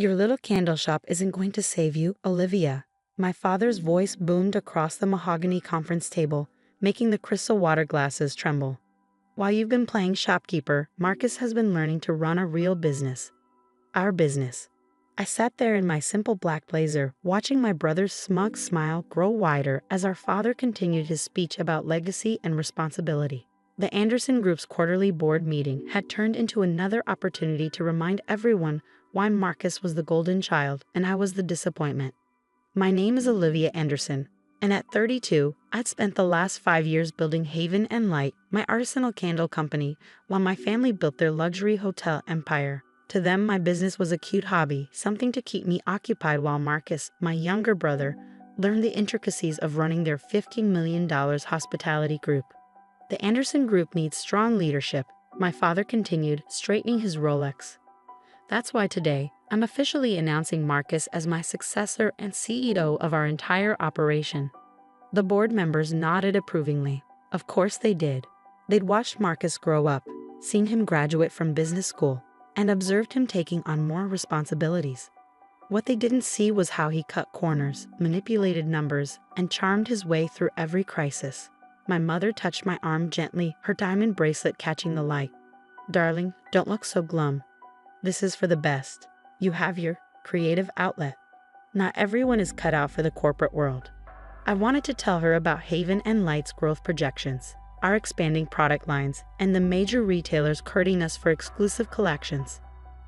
Your little candle shop isn't going to save you, Olivia. My father's voice boomed across the mahogany conference table, making the crystal water glasses tremble. While you've been playing shopkeeper, Marcus has been learning to run a real business. Our business. I sat there in my simple black blazer, watching my brother's smug smile grow wider as our father continued his speech about legacy and responsibility. The Anderson Group's quarterly board meeting had turned into another opportunity to remind everyone why Marcus was the golden child and I was the disappointment. My name is Olivia Anderson, and at 32, I'd spent the last 5 years building Haven and Light, my artisanal candle company, while my family built their luxury hotel empire. To them, my business was a cute hobby, something to keep me occupied while Marcus, my younger brother, learned the intricacies of running their $15 million hospitality group. The Anderson Group needs strong leadership, my father continued, straightening his Rolex. That's why today, I'm officially announcing Marcus as my successor and CEO of our entire operation. The board members nodded approvingly. Of course they did. They'd watched Marcus grow up, seen him graduate from business school, and observed him taking on more responsibilities. What they didn't see was how he cut corners, manipulated numbers, and charmed his way through every crisis. My mother touched my arm gently, her diamond bracelet catching the light. Darling, don't look so glum. This is for the best. You have your creative outlet. Not everyone is cut out for the corporate world. I wanted to tell her about Haven and Light's growth projections, our expanding product lines, and the major retailers courting us for exclusive collections.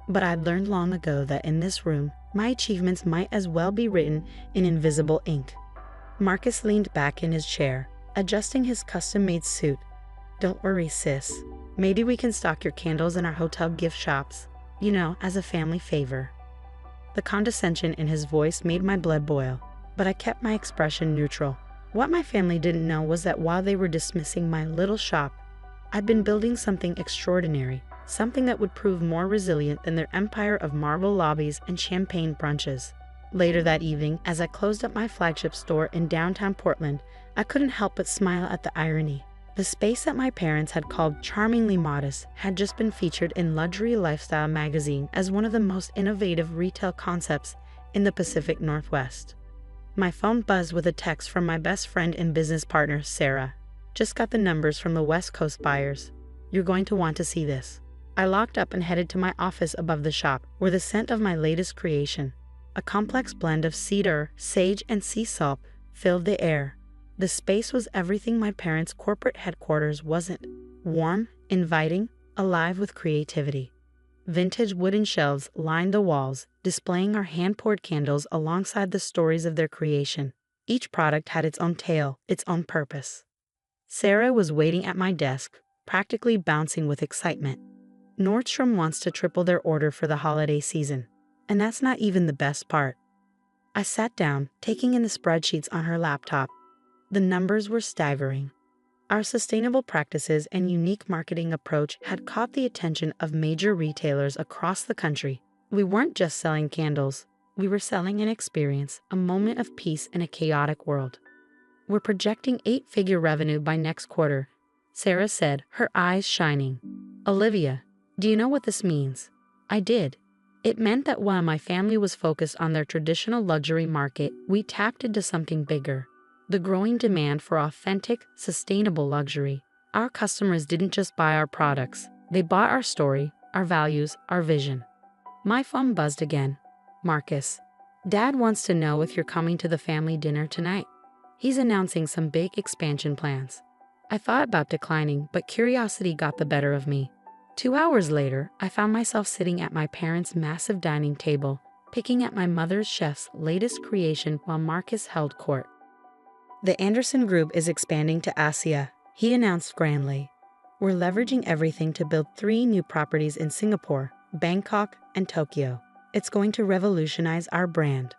But I'd learned long ago that in this room, my achievements might as well be written in invisible ink. Marcus leaned back in his chair, adjusting his custom-made suit. Don't worry, sis. Maybe we can stock your candles in our hotel gift shops, as a family favor. The condescension in his voice made my blood boil, but I kept my expression neutral. What my family didn't know was that while they were dismissing my little shop, I'd been building something extraordinary, something that would prove more resilient than their empire of marble lobbies and champagne brunches. Later that evening, as I closed up my flagship store in downtown Portland, I couldn't help but smile at the irony. The space that my parents had called charmingly modest had just been featured in Luxury Lifestyle magazine as one of the most innovative retail concepts in the Pacific Northwest. My phone buzzed with a text from my best friend and business partner, Sarah. Just got the numbers from the West Coast buyers. You're going to want to see this. I locked up and headed to my office above the shop, where the scent of my latest creation, a complex blend of cedar, sage, and sea salt, filled the air. The space was everything my parents' corporate headquarters wasn't. Warm, inviting, alive with creativity. Vintage wooden shelves lined the walls, displaying our hand-poured candles alongside the stories of their creation. Each product had its own tale, its own purpose. Sarah was waiting at my desk, practically bouncing with excitement. Nordstrom wants to triple their order for the holiday season, and that's not even the best part. I sat down, taking in the spreadsheets on her laptop. The numbers were staggering. Our sustainable practices and unique marketing approach had caught the attention of major retailers across the country. We weren't just selling candles. We were selling an experience, a moment of peace in a chaotic world. We're projecting 8-figure revenue by next quarter, Sarah said, her eyes shining. Olivia, do you know what this means? I did. It meant that while my family was focused on their traditional luxury market, we tapped into something bigger. The growing demand for authentic, sustainable luxury. Our customers didn't just buy our products. They bought our story, our values, our vision. My phone buzzed again. Marcus, Dad wants to know if you're coming to the family dinner tonight. He's announcing some big expansion plans. I thought about declining, but curiosity got the better of me. 2 hours later, I found myself sitting at my parents' massive dining table, picking at my mother's chef's latest creation while Marcus held court. The Anderson Group is expanding to Asia, he announced grandly. We're leveraging everything to build 3 new properties in Singapore, Bangkok, and Tokyo. It's going to revolutionize our brand.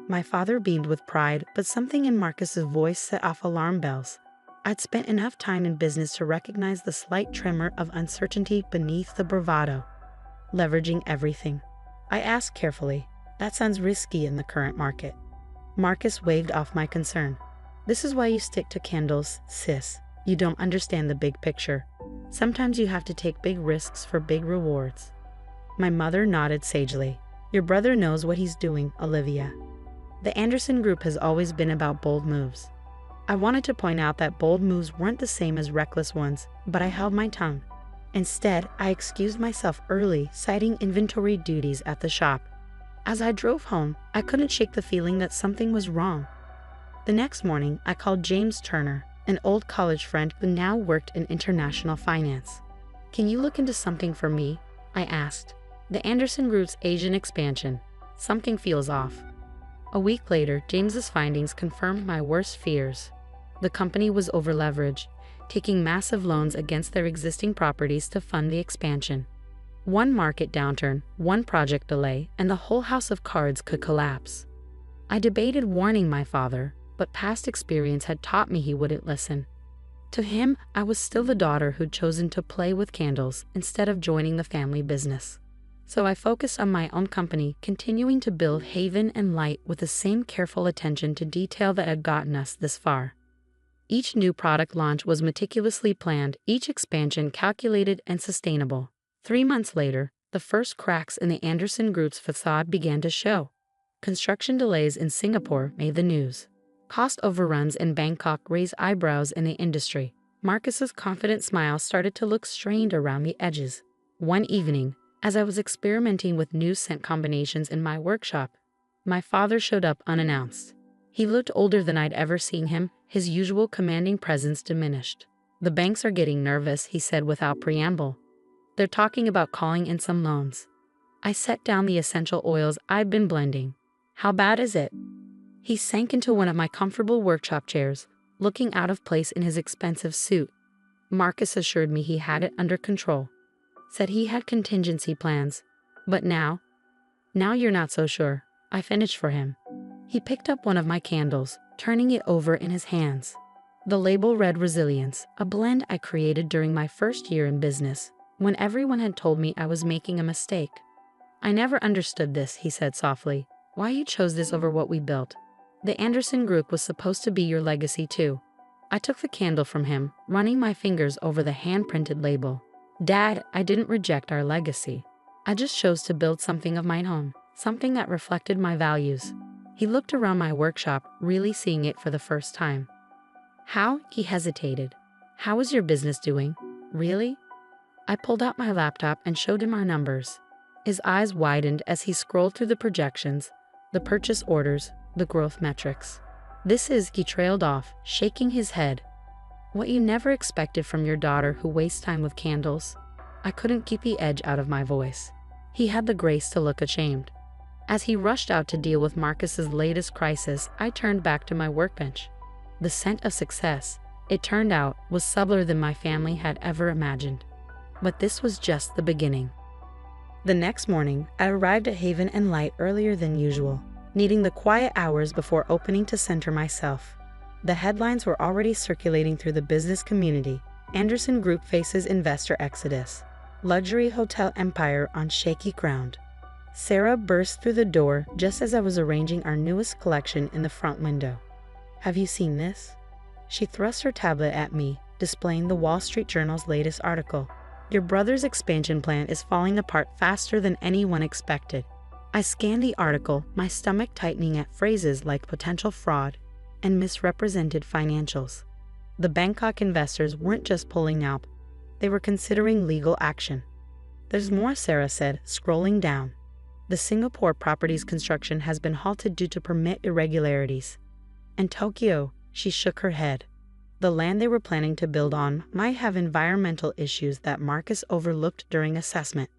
My father beamed with pride, but something in Marcus's voice set off alarm bells. I'd spent enough time in business to recognize the slight tremor of uncertainty beneath the bravado. Leveraging everything. I asked carefully, that sounds risky in the current market. Marcus waved off my concern. This is why you stick to candles, sis. You don't understand the big picture. Sometimes you have to take big risks for big rewards. My mother nodded sagely. Your brother knows what he's doing, Olivia. The Anderson Group has always been about bold moves. I wanted to point out that bold moves weren't the same as reckless ones, but I held my tongue. Instead, I excused myself early, citing inventory duties at the shop. As I drove home, I couldn't shake the feeling that something was wrong. The next morning, I called James Turner, an old college friend who now worked in international finance. "Can you look into something for me?" I asked. "The Anderson Group's Asian expansion. Something feels off." A week later, James's findings confirmed my worst fears. The company was over-leveraged, taking massive loans against their existing properties to fund the expansion. One market downturn, one project delay, and the whole house of cards could collapse. I debated warning my father, but past experience had taught me he wouldn't listen. To him, I was still the daughter who'd chosen to play with candles instead of joining the family business. So I focused on my own company, continuing to build Haven and Light with the same careful attention to detail that had gotten us this far. Each new product launch was meticulously planned, each expansion calculated and sustainable. 3 months later, the first cracks in the Anderson Group's facade began to show. Construction delays in Singapore made the news. Cost overruns in Bangkok raised eyebrows in the industry. Marcus's confident smile started to look strained around the edges. One evening, as I was experimenting with new scent combinations in my workshop, my father showed up unannounced. He looked older than I'd ever seen him, his usual commanding presence diminished. "The banks are getting nervous," he said without preamble. "They're talking about calling in some loans." I set down the essential oils I'd been blending. "How bad is it?" He sank into one of my comfortable workshop chairs, looking out of place in his expensive suit. Marcus assured me he had it under control. Said he had contingency plans. "But now you're not so sure." I finished for him. He picked up one of my candles, turning it over in his hands. The label read Resilience, a blend I created during my first year in business, when everyone had told me I was making a mistake. "I never understood this," he said softly. "Why you chose this over what we built. The Anderson Group was supposed to be your legacy too." I took the candle from him, running my fingers over the hand-printed label. "Dad, I didn't reject our legacy. I just chose to build something of my own, something that reflected my values." He looked around my workshop, really seeing it for the first time. "How?" He hesitated. "How is your business doing? Really?" I pulled out my laptop and showed him our numbers. His eyes widened as he scrolled through the projections, the purchase orders, the growth metrics. "This is," he trailed off, shaking his head, "what you never expected from your daughter who wastes time with candles." I couldn't keep the edge out of my voice. He had the grace to look ashamed. As he rushed out to deal with Marcus's latest crisis, I turned back to my workbench. The scent of success, it turned out, was subtler than my family had ever imagined. But this was just the beginning. The next morning, I arrived at Haven and Light earlier than usual, needing the quiet hours before opening to center myself. The headlines were already circulating through the business community. Anderson Group faces investor exodus. Luxury hotel empire on shaky ground. Sarah burst through the door just as I was arranging our newest collection in the front window. "Have you seen this?" She thrust her tablet at me, displaying the Wall Street Journal's latest article. "Your brother's expansion plan is falling apart faster than anyone expected." I scanned the article, my stomach tightening at phrases like potential fraud and misrepresented financials. The Bangkok investors weren't just pulling out, they were considering legal action. "There's more," Sarah said, scrolling down. "The Singapore property's construction has been halted due to permit irregularities. And Tokyo," she shook her head. "The land they were planning to build on might have environmental issues that Marcus overlooked during assessment."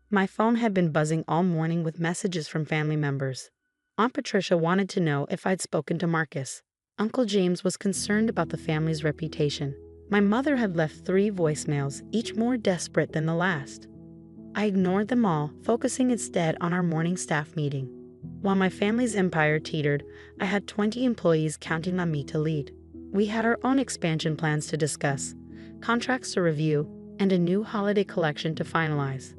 My phone had been buzzing all morning with messages from family members. Aunt Patricia wanted to know if I'd spoken to Marcus. Uncle James was concerned about the family's reputation. My mother had left 3 voicemails, each more desperate than the last. I ignored them all, focusing instead on our morning staff meeting. While my family's empire teetered, I had 20 employees counting on me to lead. We had our own expansion plans to discuss, contracts to review, and a new holiday collection to finalize.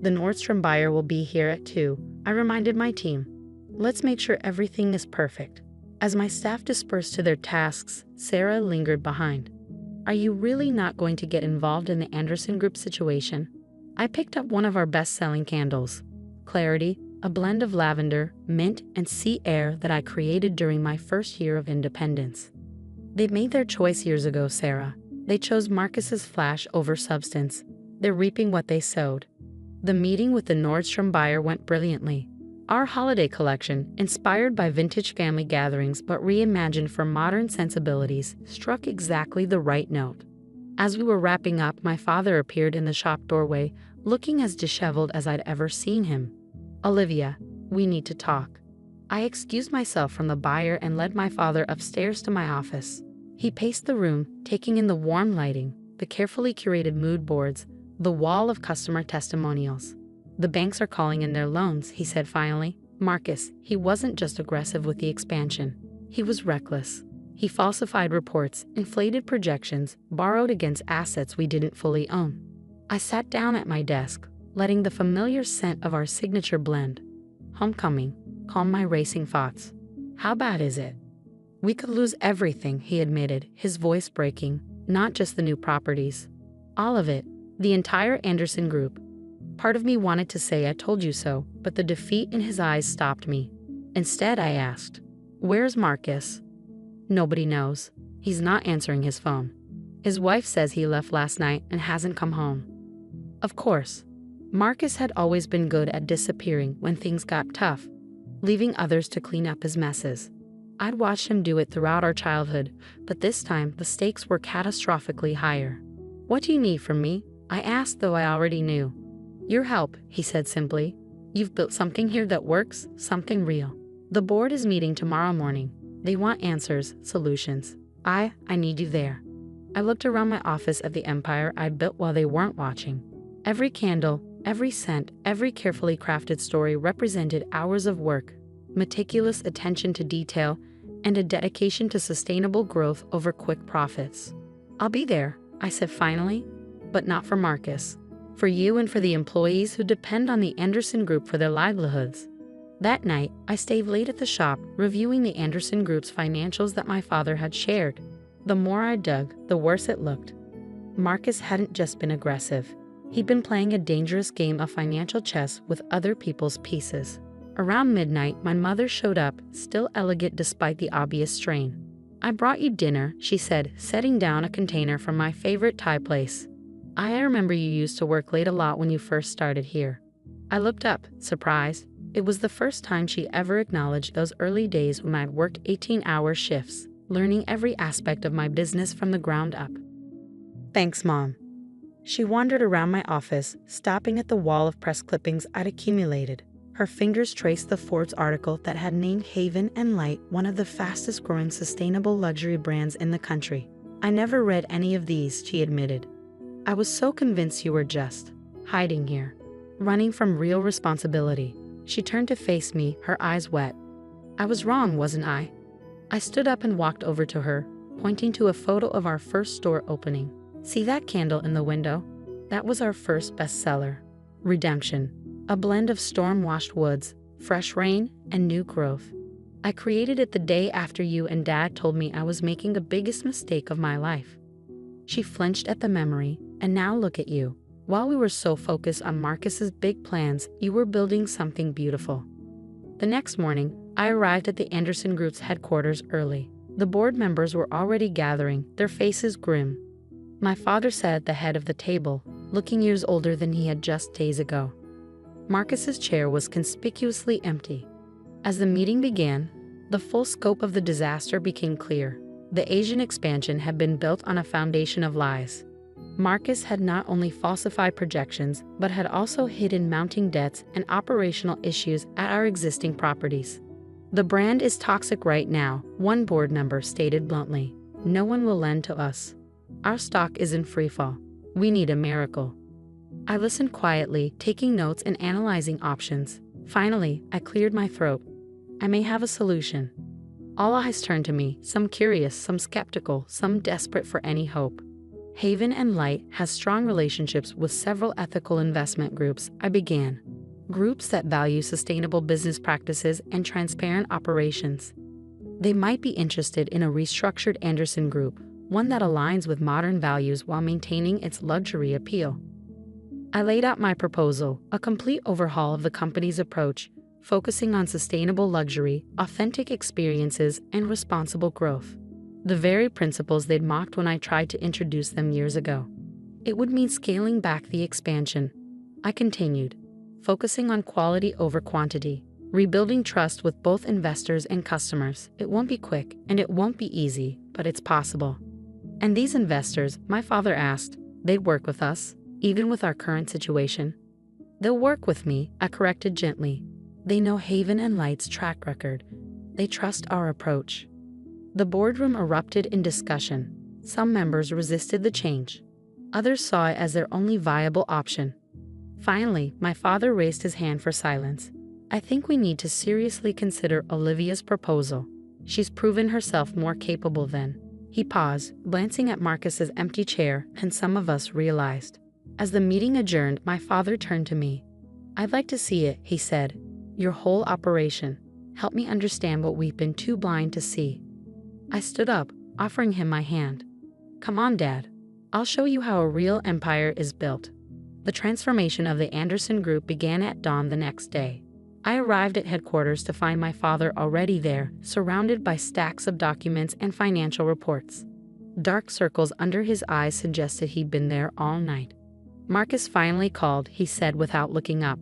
"The Nordstrom buyer will be here at 2, I reminded my team. "Let's make sure everything is perfect." As my staff dispersed to their tasks, Sarah lingered behind. "Are you really not going to get involved in the Anderson Group situation?" I picked up one of our best-selling candles. clarity, a blend of lavender, mint, and sea air that I created during my first year of independence. They made their choice years ago, Sarah. They chose Marcus's flash over substance. They're reaping what they sowed. The meeting with the Nordstrom buyer went brilliantly. Our holiday collection, inspired by vintage family gatherings but reimagined for modern sensibilities, struck exactly the right note. As we were wrapping up, my father appeared in the shop doorway, looking as disheveled as I'd ever seen him. "Olivia, we need to talk." I excused myself from the buyer and led my father upstairs to my office. He paced the room, taking in the warm lighting, the carefully curated mood boards, the wall of customer testimonials. "The banks are calling in their loans," he said finally. "Marcus, he wasn't just aggressive with the expansion. He was reckless. He falsified reports, inflated projections, borrowed against assets we didn't fully own." I sat down at my desk, letting the familiar scent of our signature blend, homecoming, calm my racing thoughts. "How bad is it?" "We could lose everything," he admitted, his voice breaking. "Not just the new properties. All of it. The entire Anderson Group." Part of me wanted to say "I told you so," but the defeat in his eyes stopped me. Instead, I asked, "Where's Marcus?" "Nobody knows. He's not answering his phone. His wife says he left last night and hasn't come home." Of course. Marcus had always been good at disappearing when things got tough, leaving others to clean up his messes. I'd watched him do it throughout our childhood, but this time the stakes were catastrophically higher. "What do you need from me?" I asked, though I already knew. "Your help," he said simply. "You've built something here that works, something real. The board is meeting tomorrow morning. They want answers, solutions. I need you there." I looked around my office at the empire I'd built while they weren't watching. Every candle, every scent, every carefully crafted story represented hours of work, meticulous attention to detail, and a dedication to sustainable growth over quick profits. "I'll be there," I said finally, "but not for Marcus. For you and for the employees who depend on the Anderson Group for their livelihoods." That night, I stayed late at the shop, reviewing the Anderson Group's financials that my father had shared. The more I dug, the worse it looked. Marcus hadn't just been aggressive. He'd been playing a dangerous game of financial chess with other people's pieces. Around midnight, my mother showed up, still elegant despite the obvious strain. "I brought you dinner," she said, setting down a container from my favorite Thai place. "I remember you used to work late a lot when you first started here." I looked up, surprised. It was the first time she ever acknowledged those early days when I'd worked 18-hour shifts, learning every aspect of my business from the ground up. "Thanks, Mom." She wandered around my office, stopping at the wall of press clippings I'd accumulated. Her fingers traced the Forbes article that had named Haven and Light one of the fastest-growing sustainable luxury brands in the country. "I never read any of these," she admitted. "I was so convinced you were just hiding here, running from real responsibility." She turned to face me, her eyes wet. "I was wrong, wasn't I?" I stood up and walked over to her, pointing to a photo of our first store opening. "See that candle in the window? That was our first bestseller. Redemption. A blend of storm-washed woods, fresh rain, and new growth. I created it the day after you and Dad told me I was making the biggest mistake of my life." She flinched at the memory, "And now look at you. While we were so focused on Marcus's big plans, you were building something beautiful." The next morning, I arrived at the Anderson Group's headquarters early. The board members were already gathering, their faces grim. My father sat at the head of the table, looking years older than he had just days ago. Marcus's chair was conspicuously empty. As the meeting began, the full scope of the disaster became clear. The Asian expansion had been built on a foundation of lies. Marcus had not only falsified projections, but had also hidden mounting debts and operational issues at our existing properties. "The brand is toxic right now," one board member stated bluntly. "No one will lend to us. Our stock is in freefall. We need a miracle." I listened quietly, taking notes and analyzing options. Finally, I cleared my throat. "I may have a solution." All eyes turned to me, some curious, some skeptical, some desperate for any hope. "Haven and Light has strong relationships with several ethical investment groups," I began. "Groups that value sustainable business practices and transparent operations. They might be interested in a restructured Anderson Group, one that aligns with modern values while maintaining its luxury appeal." I laid out my proposal, a complete overhaul of the company's approach, focusing on sustainable luxury, authentic experiences, and responsible growth. The very principles they'd mocked when I tried to introduce them years ago. It would mean scaling back the expansion. I continued, focusing on quality over quantity, rebuilding trust with both investors and customers. It won't be quick, and it won't be easy, but it's possible. And these investors, my father asked, they'd work with us, even with our current situation? They'll work with me, I corrected gently. They know Haven and Light's track record. They trust our approach. The boardroom erupted in discussion. Some members resisted the change. Others saw it as their only viable option. Finally, my father raised his hand for silence. I think we need to seriously consider Olivia's proposal. She's proven herself more capable than. He paused, glancing at Marcus's empty chair, and some of us realized. As the meeting adjourned, my father turned to me. I'd like to see it, he said. Your whole operation. Help me understand what we've been too blind to see. I stood up, offering him my hand. Come on, Dad. I'll show you how a real empire is built. The transformation of the Anderson Group began at dawn the next day. I arrived at headquarters to find my father already there, surrounded by stacks of documents and financial reports. Dark circles under his eyes suggested he'd been there all night. Marcus finally called, he said without looking up.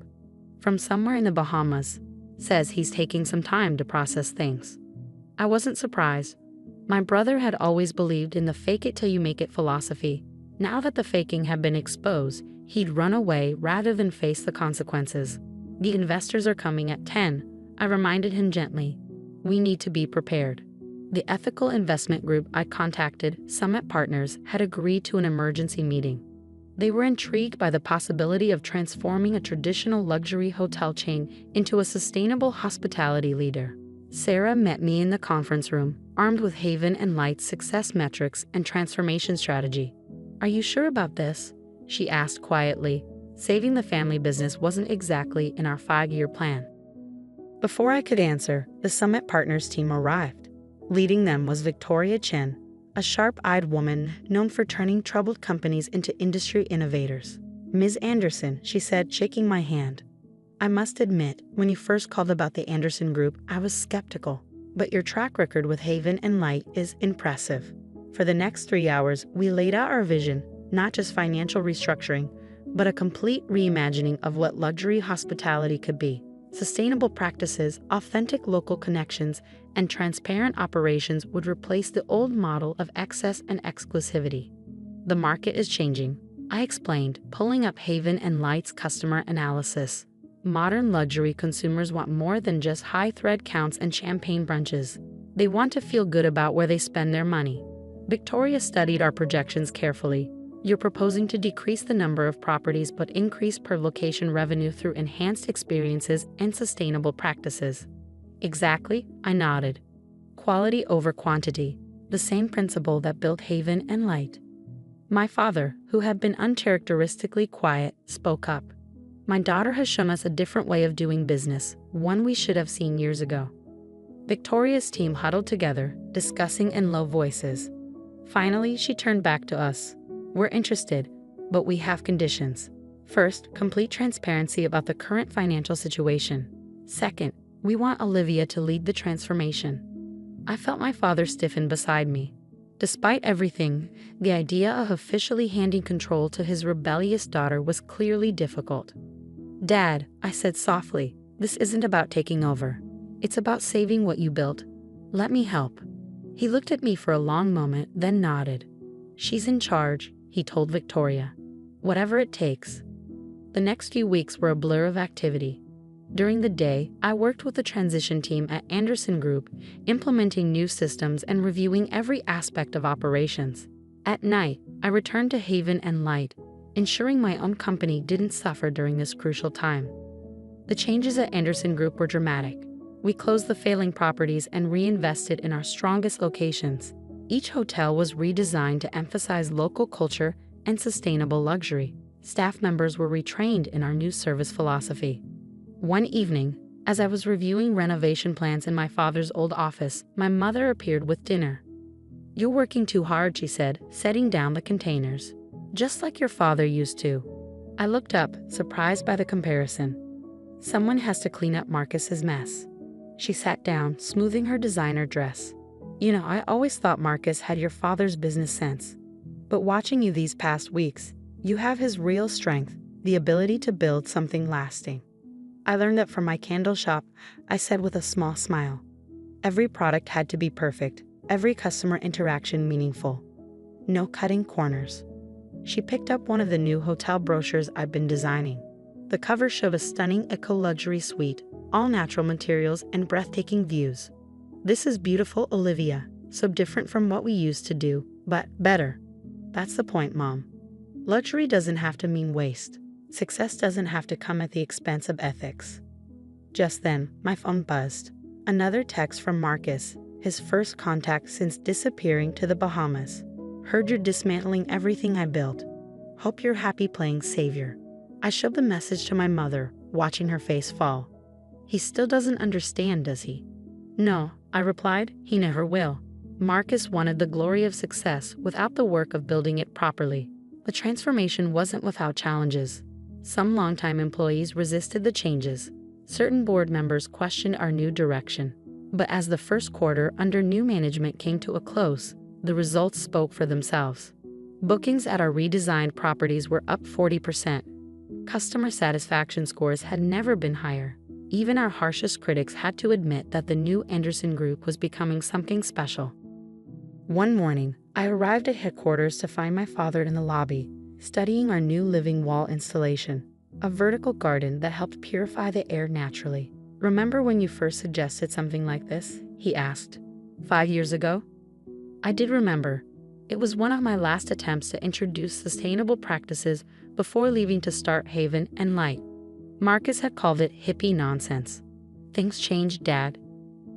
From somewhere in the Bahamas. Says he's taking some time to process things. I wasn't surprised. My brother had always believed in the fake it till you make it philosophy. Now that the faking had been exposed, he'd run away rather than face the consequences. The investors are coming at 10, I reminded him gently. We need to be prepared. The ethical investment group I contacted, Summit Partners, had agreed to an emergency meeting. They were intrigued by the possibility of transforming a traditional luxury hotel chain into a sustainable hospitality leader. Sarah met me in the conference room, armed with Haven and Light's success metrics and transformation strategy. Are you sure about this? She asked quietly. Saving the family business wasn't exactly in our 5-year plan. Before I could answer, the Summit Partners team arrived. Leading them was Victoria Chen, a sharp-eyed woman known for turning troubled companies into industry innovators. Ms. Anderson, she said, shaking my hand. I must admit, when you first called about the Anderson Group, I was skeptical. But your track record with Haven and Light is impressive. For the next 3 hours, we laid out our vision, not just financial restructuring, but a complete reimagining of what luxury hospitality could be. Sustainable practices, authentic local connections, and transparent operations would replace the old model of excess and exclusivity. The market is changing, I explained, pulling up Haven and Light's customer analysis. Modern luxury consumers want more than just high thread counts and champagne brunches. They want to feel good about where they spend their money. Victoria studied our projections carefully. You're proposing to decrease the number of properties but increase per location revenue through enhanced experiences and sustainable practices. Exactly, I nodded. Quality over quantity, the same principle that built Haven and Light. My father, who had been uncharacteristically quiet, spoke up. My daughter has shown us a different way of doing business, one we should have seen years ago. Victoria's team huddled together, discussing in low voices. Finally, she turned back to us. We're interested, but we have conditions. First, complete transparency about the current financial situation. Second, we want Olivia to lead the transformation. I felt my father stiffen beside me. Despite everything, the idea of officially handing control to his rebellious daughter was clearly difficult. Dad, I said softly, this isn't about taking over. It's about saving what you built. Let me help. He looked at me for a long moment, then nodded. She's in charge, he told Victoria. Whatever it takes. The next few weeks were a blur of activity. During the day, I worked with the transition team at Anderson Group, implementing new systems and reviewing every aspect of operations. At night, I returned to Haven and Light, ensuring my own company didn't suffer during this crucial time. The changes at Anderson Group were dramatic. We closed the failing properties and reinvested in our strongest locations. Each hotel was redesigned to emphasize local culture and sustainable luxury. Staff members were retrained in our new service philosophy. One evening, as I was reviewing renovation plans in my father's old office, my mother appeared with dinner. You're working too hard, she said, setting down the containers. Just like your father used to. I looked up, surprised by the comparison. Someone has to clean up Marcus's mess. She sat down, smoothing her designer dress. You know, I always thought Marcus had your father's business sense. But watching you these past weeks, you have his real strength, the ability to build something lasting. I learned that from my candle shop, I said with a small smile. Every product had to be perfect, every customer interaction meaningful. No cutting corners. She picked up one of the new hotel brochures I've been designing. The cover showed a stunning eco-luxury suite, all natural materials and breathtaking views. This is beautiful, Olivia, so different from what we used to do, but better. That's the point, Mom. Luxury doesn't have to mean waste. Success doesn't have to come at the expense of ethics. Just then, my phone buzzed. Another text from Marcus, his first contact since disappearing to the Bahamas. Heard you're dismantling everything I built. Hope you're happy playing savior. I showed the message to my mother, watching her face fall. He still doesn't understand, does he? No, I replied, he never will. Marcus wanted the glory of success without the work of building it properly. The transformation wasn't without challenges. Some longtime employees resisted the changes. Certain board members questioned our new direction. But as the first quarter under new management came to a close, the results spoke for themselves. Bookings at our redesigned properties were up 40%. Customer satisfaction scores had never been higher. Even our harshest critics had to admit that the new Anderson Group was becoming something special. One morning, I arrived at headquarters to find my father in the lobby, studying our new living wall installation, a vertical garden that helped purify the air naturally. Remember when you first suggested something like this? He asked. 5 years ago? I did remember. It was one of my last attempts to introduce sustainable practices before leaving to start Haven and Light. Marcus had called it hippie nonsense. Things changed, Dad.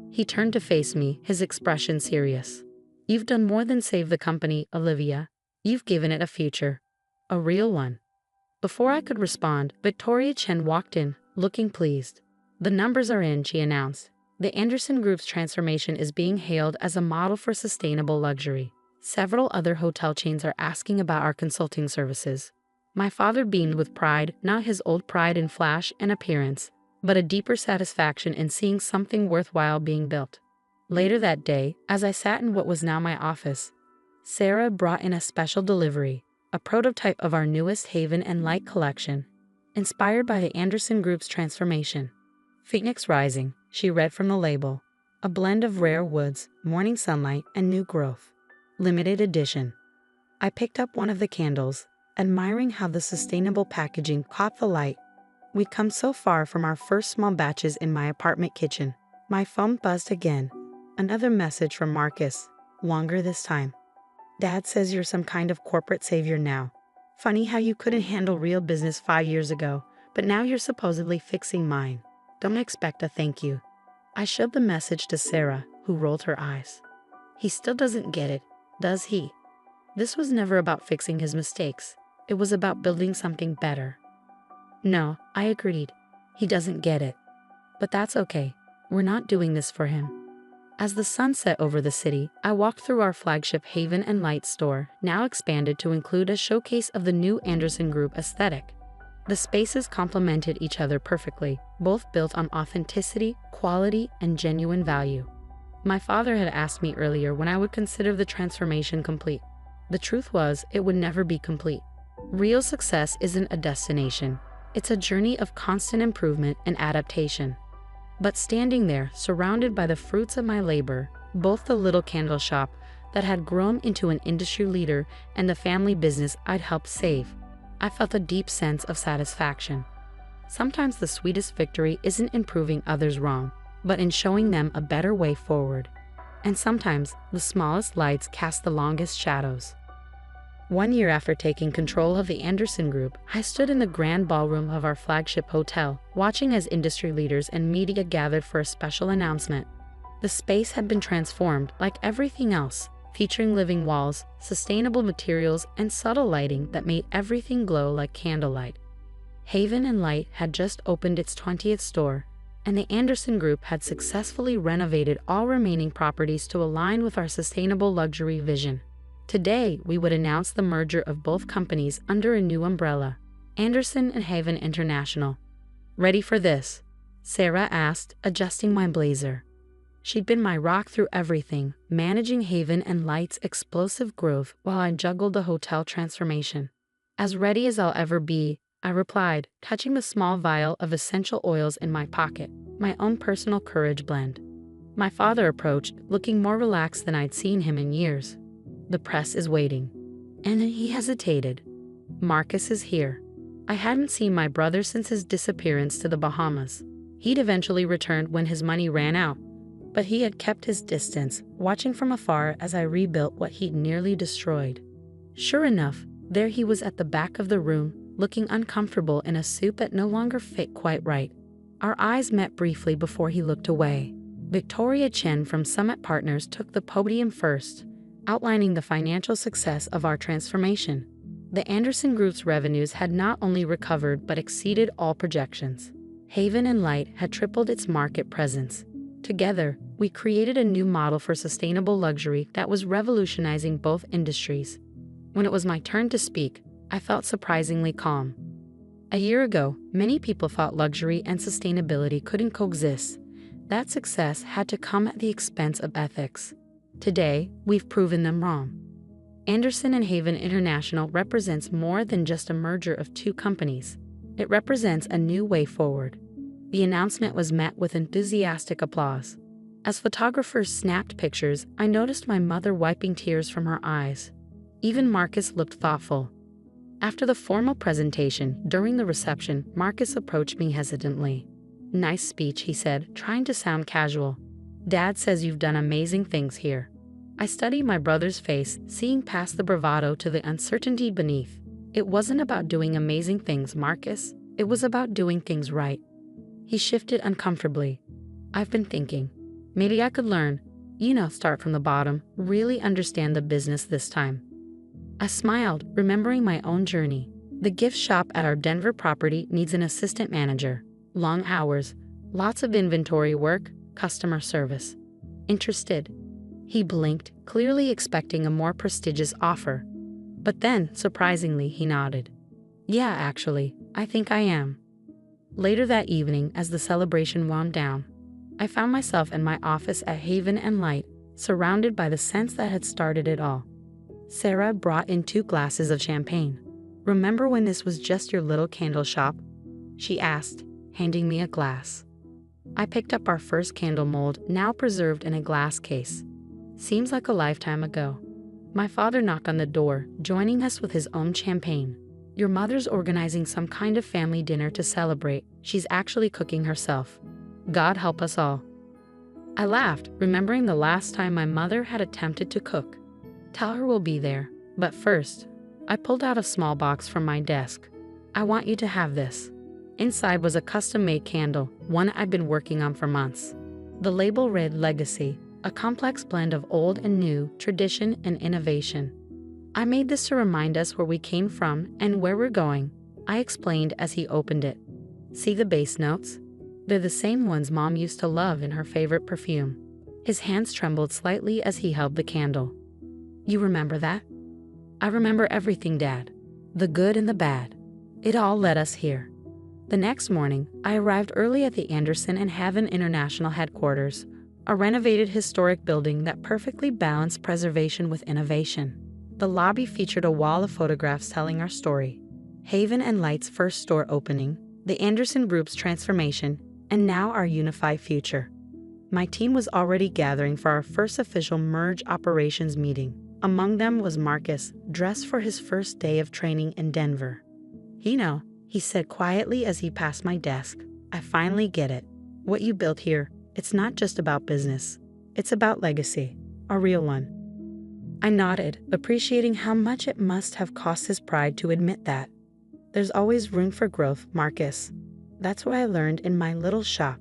He turned to face me, his expression serious. You've done more than save the company, Olivia. You've given it a future. A real one. Before I could respond, Victoria Chen walked in, looking pleased. The numbers are in, she announced. The Anderson Group's transformation is being hailed as a model for sustainable luxury. Several other hotel chains are asking about our consulting services. My father beamed with pride, not his old pride in flash and appearance, but a deeper satisfaction in seeing something worthwhile being built. Later that day, as I sat in what was now my office, Sarah brought in a special delivery, a prototype of our newest Haven and Light collection, inspired by the Anderson Group's transformation. Phoenix Rising, she read from the label, a blend of rare woods, morning sunlight, and new growth. Limited edition. I picked up one of the candles, admiring how the sustainable packaging caught the light. We'd come so far from our first small batches in my apartment kitchen. My phone buzzed again. Another message from Marcus, longer this time. Dad says you're some kind of corporate savior now. Funny how you couldn't handle real business 5 years ago, but now you're supposedly fixing mine. Don't expect a thank you. I showed the message to Sarah, who rolled her eyes. He still doesn't get it, does he? This was never about fixing his mistakes. It was about building something better. No, I agreed. He doesn't get it. But that's okay. We're not doing this for him. As the sun set over the city, I walked through our flagship Haven and Light store, now expanded to include a showcase of the new Anderson Group aesthetic. The spaces complemented each other perfectly, both built on authenticity, quality, and genuine value. My father had asked me earlier when I would consider the transformation complete. The truth was, it would never be complete. Real success isn't a destination. It's a journey of constant improvement and adaptation. But standing there, surrounded by the fruits of my labor, both the little candle shop that had grown into an industry leader and the family business I'd helped save, I felt a deep sense of satisfaction. Sometimes the sweetest victory isn't in proving others wrong, but in showing them a better way forward. And sometimes the smallest lights cast the longest shadows. 1 year after taking control of the Anderson Group, I stood in the grand ballroom of our flagship hotel, watching as industry leaders and media gathered for a special announcement. The space had been transformed like everything else, featuring living walls, sustainable materials, and subtle lighting that made everything glow like candlelight. Haven and Light had just opened its 20th store, and the Anderson Group had successfully renovated all remaining properties to align with our sustainable luxury vision. Today, we would announce the merger of both companies under a new umbrella. Anderson and Haven International. Ready for this? Sarah asked, adjusting my blazer. She'd been my rock through everything, managing Haven and Light's explosive growth while I juggled the hotel transformation. As ready as I'll ever be, I replied, touching the small vial of essential oils in my pocket, my own personal courage blend. My father approached, looking more relaxed than I'd seen him in years. The press is waiting. And he hesitated. Marcus is here. I hadn't seen my brother since his disappearance to the Bahamas. He'd eventually returned when his money ran out, but he had kept his distance, watching from afar as I rebuilt what he'd nearly destroyed. Sure enough, there he was at the back of the room, looking uncomfortable in a suit that no longer fit quite right. Our eyes met briefly before he looked away. Victoria Chen from Summit Partners took the podium first, outlining the financial success of our transformation. The Anderson Group's revenues had not only recovered but exceeded all projections. Haven and Light had tripled its market presence. Together, we created a new model for sustainable luxury that was revolutionizing both industries. When it was my turn to speak, I felt surprisingly calm. A year ago, many people thought luxury and sustainability couldn't coexist. That success had to come at the expense of ethics. Today, we've proven them wrong. Anderson and Haven International represents more than just a merger of two companies. It represents a new way forward. The announcement was met with enthusiastic applause. As photographers snapped pictures, I noticed my mother wiping tears from her eyes. Even Marcus looked thoughtful. After the formal presentation, during the reception, Marcus approached me hesitantly. "Nice speech," he said, trying to sound casual. "Dad says you've done amazing things here." I studied my brother's face, seeing past the bravado to the uncertainty beneath. "It wasn't about doing amazing things, Marcus. It was about doing things right." He shifted uncomfortably. "I've been thinking. Maybe I could learn, start from the bottom, really understand the business this time." I smiled, remembering my own journey. The gift shop at our Denver property needs an assistant manager. Long hours, lots of inventory work, customer service. Interested? He blinked, clearly expecting a more prestigious offer. But then, surprisingly, he nodded. "Yeah, actually, I think I am." Later that evening, as the celebration wound down, I found myself in my office at Haven and Light, surrounded by the scents that had started it all. Sarah brought in 2 glasses of champagne. "Remember when this was just your little candle shop?" she asked, handing me a glass. I picked up our first candle mold, now preserved in a glass case. Seems like a lifetime ago. My father knocked on the door, joining us with his own champagne. "Your mother's organizing some kind of family dinner to celebrate. She's actually cooking herself. God help us all." I laughed, remembering the last time my mother had attempted to cook. "Tell her we'll be there. But first," I pulled out a small box from my desk. "I want you to have this." Inside was a custom-made candle, one I'd been working on for months. The label read Legacy, a complex blend of old and new, tradition and innovation. "I made this to remind us where we came from and where we're going," I explained as he opened it. "See the base notes? They're the same ones Mom used to love in her favorite perfume." His hands trembled slightly as he held the candle. "You remember that?" "I remember everything, Dad. The good and the bad. It all led us here." The next morning, I arrived early at the Anderson and Haven International headquarters, a renovated historic building that perfectly balanced preservation with innovation. The lobby featured a wall of photographs telling our story. Haven and Light's first store opening, the Anderson Group's transformation, and now our unified future. My team was already gathering for our first official merge operations meeting. Among them was Marcus, dressed for his first day of training in Denver. He said quietly as he passed my desk, "I finally get it. What you built here, it's not just about business. It's about legacy, a real one." I nodded, appreciating how much it must have cost his pride to admit that. "There's always room for growth, Marcus. That's what I learned in my little shop."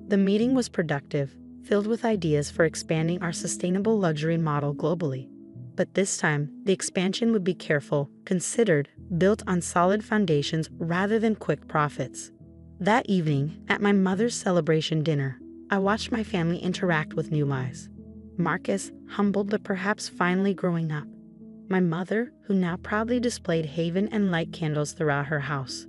The meeting was productive, filled with ideas for expanding our sustainable luxury model globally. But this time, the expansion would be careful, considered, built on solid foundations rather than quick profits. That evening, at my mother's celebration dinner, I watched my family interact with new lives. Marcus, humbled but perhaps finally growing up. My mother, who now proudly displayed haven and light candles throughout her house.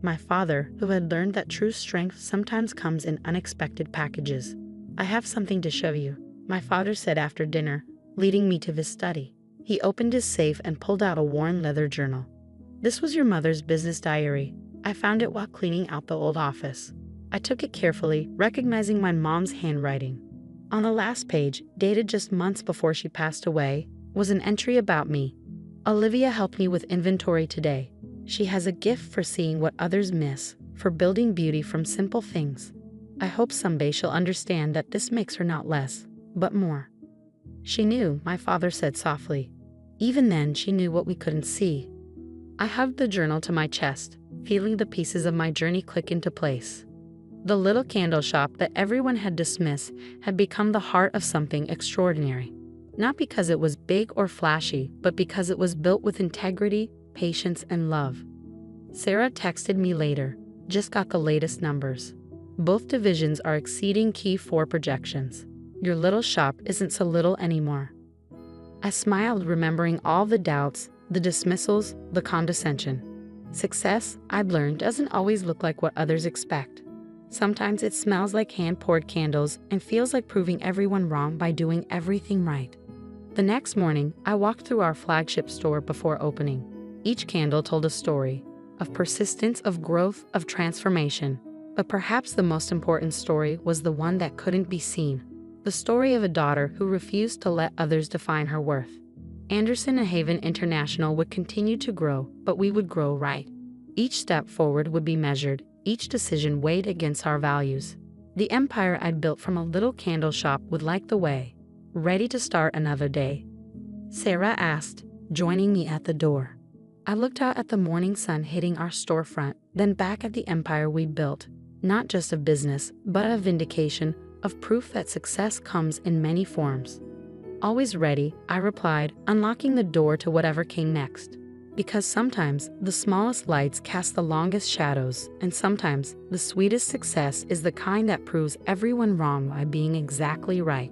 My father, who had learned that true strength sometimes comes in unexpected packages. I have something to show you, my father said after dinner, leading me to his study. He opened his safe and pulled out a worn leather journal. This was your mother's business diary. I found it while cleaning out the old office. I took it carefully, recognizing my mom's handwriting. On the last page, dated just months before she passed away, was an entry about me. Olivia helped me with inventory today. She has a gift for seeing what others miss, for building beauty from simple things. I hope someday she'll understand that this makes her not less, but more. She knew, my father said softly. Even then, she knew what we couldn't see. I hugged the journal to my chest, feeling the pieces of my journey click into place. The little candle shop that everyone had dismissed had become the heart of something extraordinary. Not because it was big or flashy, but because it was built with integrity, patience, and love. Sarah texted me later, just got the latest numbers. Both divisions are exceeding Q4 projections. Your little shop isn't so little anymore. I smiled, remembering all the doubts, the dismissals, the condescension. Success, I'd learned, doesn't always look like what others expect. Sometimes it smells like hand-poured candles and feels like proving everyone wrong by doing everything right. The next morning, I walked through our flagship store before opening. Each candle told a story of persistence, of growth, of transformation. But perhaps the most important story was the one that couldn't be seen. The story of a daughter who refused to let others define her worth. Anderson and Haven International would continue to grow, but we would grow right. Each step forward would be measured, each decision weighed against our values. The empire I'd built from a little candle shop would light the way, ready to start another day. Sarah asked, joining me at the door. I looked out at the morning sun hitting our storefront, then back at the empire we built, not just of business, but of vindication, of proof that success comes in many forms. Always ready, I replied, unlocking the door to whatever came next. Because sometimes the smallest lights cast the longest shadows, and sometimes the sweetest success is the kind that proves everyone wrong by being exactly right.